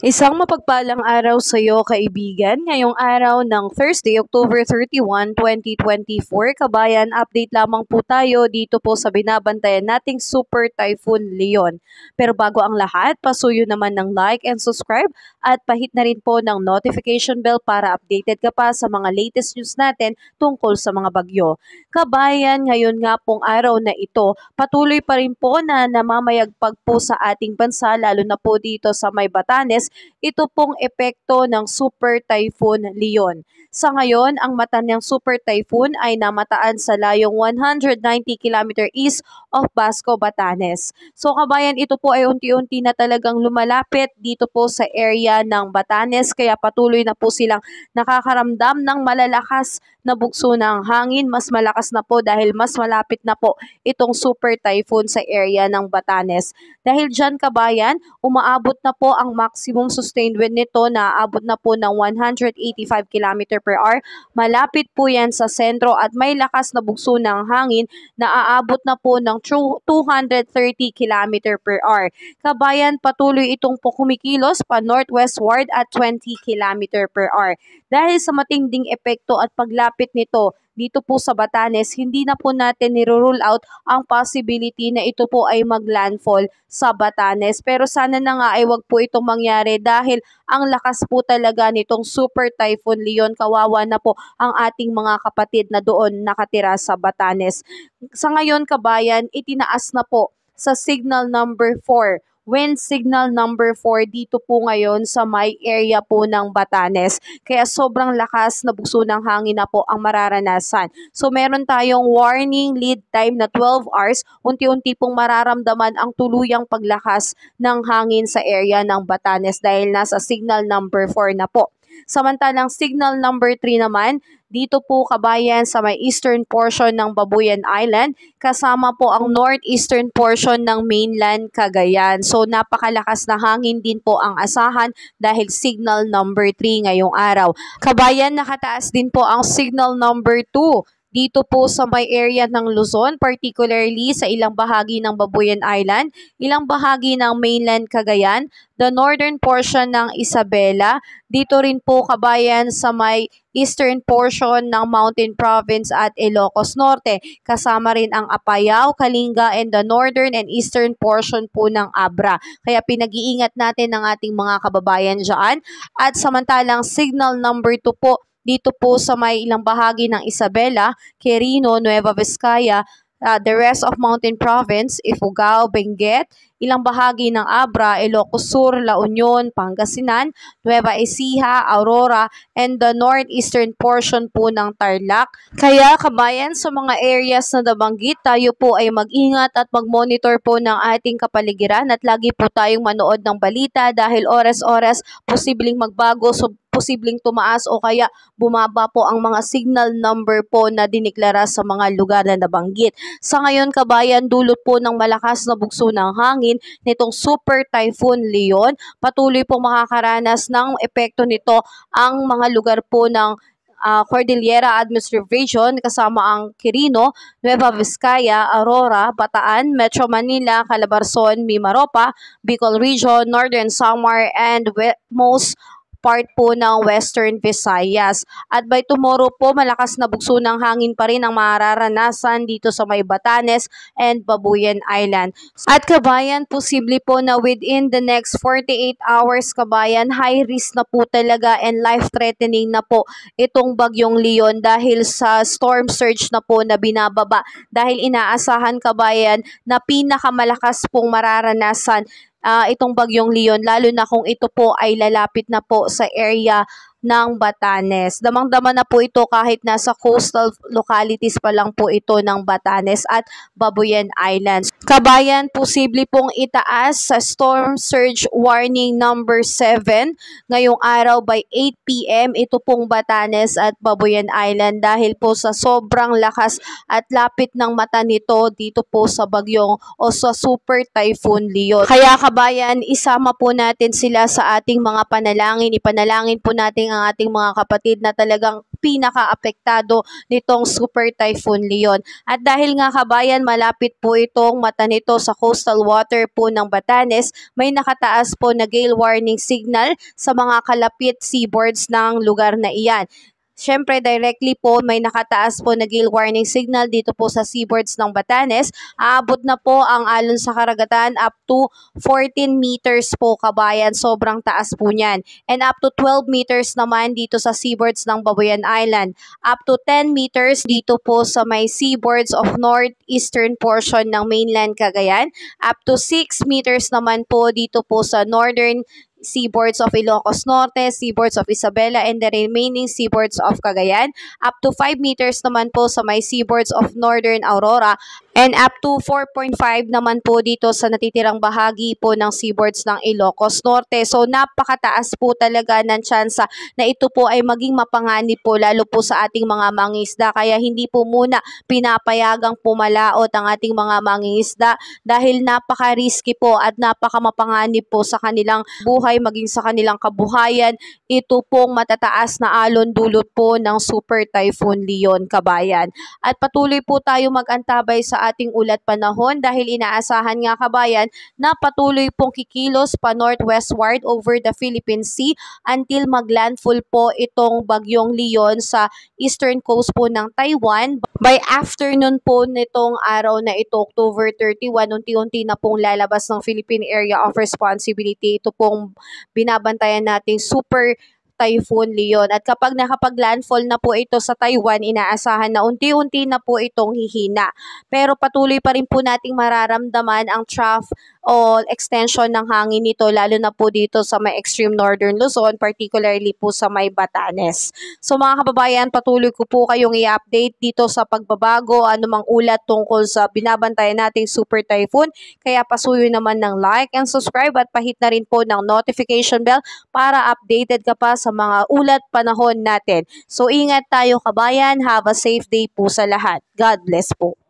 Isang mapagpalang araw sa iyo, kaibigan. Ngayong araw ng Thursday, October 31, 2024. Kabayan, update lamang po tayo dito po sa binabantayan nating Super Typhoon Leon. Pero bago ang lahat, pasuyo naman ng like and subscribe at pahit na rin po ng notification bell para updated ka pa sa mga latest news natin tungkol sa mga bagyo. Kabayan, ngayon nga pong araw na ito, patuloy pa rin po na namamayagpag po sa ating bansa, lalo na po dito sa may Batanes, ito pong epekto ng Super Typhoon Leon. Sa ngayon, ang mata ng Super Typhoon ay namataan sa layong 190 km east of Basco, Batanes. So kabayan, ito po ay unti-unti na talagang lumalapit dito po sa area ng Batanes, kaya patuloy na po silang nakakaramdam ng malalakas na bugso ng hangin. Mas malakas na po dahil mas malapit na po itong Super Typhoon sa area ng Batanes. Dahil dyan kabayan, umaabot na po ang maximum sustained wind nito na aabot na po ng 185 km per hour. Malapit po yan sa sentro at may lakas na bugso ng hangin na aabot na po ng 230 km per hour. Kabayan, patuloy itong po kumikilos pa northwestward at 20 km per hour. Dahil sa matinding epekto at paglapit nito dito po sa Batanes, hindi na po natin niro-rule out ang possibility na ito po ay maglandfall sa Batanes. Pero sana na nga ay wag po itong mangyari dahil ang lakas po talaga nitong Super Typhoon Leon. Kawawa na po ang ating mga kapatid na doon nakatira sa Batanes. Sa ngayon kabayan, itinaas na po sa signal number 4. Wind signal number 4 dito po ngayon sa may area po ng Batanes. Kaya sobrang lakas na bugso ng hangin na po ang mararanasan. So meron tayong warning lead time na 12 hours. Unti-unti pong mararamdaman ang tuluyang paglakas ng hangin sa area ng Batanes dahil nasa signal number 4 na po. Samantalang signal number 3 naman, dito po kabayan sa may eastern portion ng Babuyan Island, kasama po ang northeastern portion ng mainland Cagayan. So napakalakas na hangin din po ang asahan dahil signal number 3 ngayong araw. Kabayan, nakataas din po ang signal number 2. Dito po sa may area ng Luzon, particularly sa ilang bahagi ng Babuyan Island, ilang bahagi ng mainland Cagayan, the northern portion ng Isabela, dito rin po kabayan sa may eastern portion ng Mountain Province at Ilocos Norte. Kasama rin ang Apayao, Kalinga, and the northern and eastern portion po ng Abra. Kaya pinag-iingat natin ang ating mga kababayan dyan. At samantalang signal number 2 po, dito po sa may ilang bahagi ng Isabela, Quirino, Nueva Vizcaya, the rest of Mountain Province, Ifugao, Benguet, ilang bahagi ng Abra, Ilocos Sur, La Union, Pangasinan, Nueva Ecija, Aurora, and the northeastern portion po ng Tarlac. Kaya kabayan, sa mga areas na nabanggit, tayo po ay mag-ingat at mag-monitor po ng ating kapaligiran at lagi po tayong manood ng balita dahil oras-oras posibleng magbago, so posibleng tumaas o kaya bumaba po ang mga signal number po na diniklara sa mga lugar na nabanggit. Sa ngayon kabayan, dulot po ng malakas na bugso ng hangin nitong Super Typhoon Leon. Patuloy po makakaranas ng epekto nito ang mga lugar po ng Cordillera Administrative Region kasama ang Quirino, Nueva Vizcaya, Aurora, Bataan, Metro Manila, Calabarzon, Mimaropa, Bicol Region, Northern Samar, and most part po ng Western Visayas. At by tomorrow po, malakas na bugso ng hangin pa rin ang mararanasan dito sa may Batanes and Babuyan Island. At kabayan, posible po na within the next 48 hours kabayan, high risk na po talaga and life-threatening na po itong bagyong Leon dahil sa storm surge na po na binababa. Dahil inaasahan kabayan na pinakamalakas pong mararanasan itong bagyong Leon, lalo na kung ito po ay lalapit na po sa area ng Batanes. Damang-dama na po ito kahit nasa coastal localities pa lang po ito ng Batanes at Babuyan Islands. Kabayan, posible pong itaas sa storm surge warning number 7 ngayong araw by 8 p.m. ito pong Batanes at Babuyan Island dahil po sa sobrang lakas at lapit ng mata nito dito po sa bagyong o sa Super Typhoon Leon. Kaya kabayan, isama po natin sila sa ating mga panalangin. Ipanalangin po natin ang ating mga kapatid na talagang pinaka-apektado nitong Super Typhoon Leon. At dahil nga kabayan, malapit po itong mata nito sa coastal water po ng Batanes, may nakataas po na gale warning signal sa mga kalapit seaboards ng lugar na iyan. Siyempre, directly po may nakataas po na gale warning signal dito po sa seaboards ng Batanes. Aabot na po ang alon sa karagatan up to 14 meters po kabayan. Sobrang taas po niyan. And up to 12 meters naman dito sa seaboards ng Babuyan Island. Up to 10 meters dito po sa may seaboards of northeastern portion ng mainland Cagayan. Up to 6 meters naman po dito po sa northern seaboards of Ilocos Norte, seaboards of Isabela, and the remaining seaboards of Cagayan. Up to 5 meters naman po sa may seaboards of Northern Aurora. And up to 4.5 naman po dito sa natitirang bahagi po ng seaboards ng Ilocos Norte. So napakataas po talaga ng tsansa na ito po ay maging mapanganib po lalo po sa ating mga mangingisda. Kaya hindi po muna pinapayagang pumalaot ang ating mga mangingisda dahil napaka-risky po at napaka-mapanganib po sa kanilang buhay maging sa kanilang kabuhayan. Ito pong matataas na alon dulot po ng Super Typhoon Leon kabayan. At patuloy po tayo mag-antabay sa ating ulat panahon dahil inaasahan nga kabayan na patuloy pong kikilos pa northwestward over the Philippine Sea until maglandfall po itong bagyong Leon sa eastern coast po ng Taiwan. By afternoon po nitong araw na ito, October 31, unti-unti na pong lalabas ng Philippine Area of Responsibility. Ito pong binabantayan nating Super Typhoon Leon. At kapag nakapag-landfall na po ito sa Taiwan, inaasahan na unti-unti na po itong hihina. Pero patuloy pa rin po nating mararamdaman ang trough o extension ng hangin nito, lalo na po dito sa may extreme northern Luzon, particularly po sa may Batanes. So mga kababayan, patuloy ko po kayong i-update dito sa pagbabago, anumang ulat tungkol sa binabantayan nating Super Typhoon. Kaya pasuyo naman ng like and subscribe at pahit na rin po ng notification bell para updated ka pa sa mga ulat panahon natin. So ingat tayo kabayan, have a safe day po sa lahat. God bless po.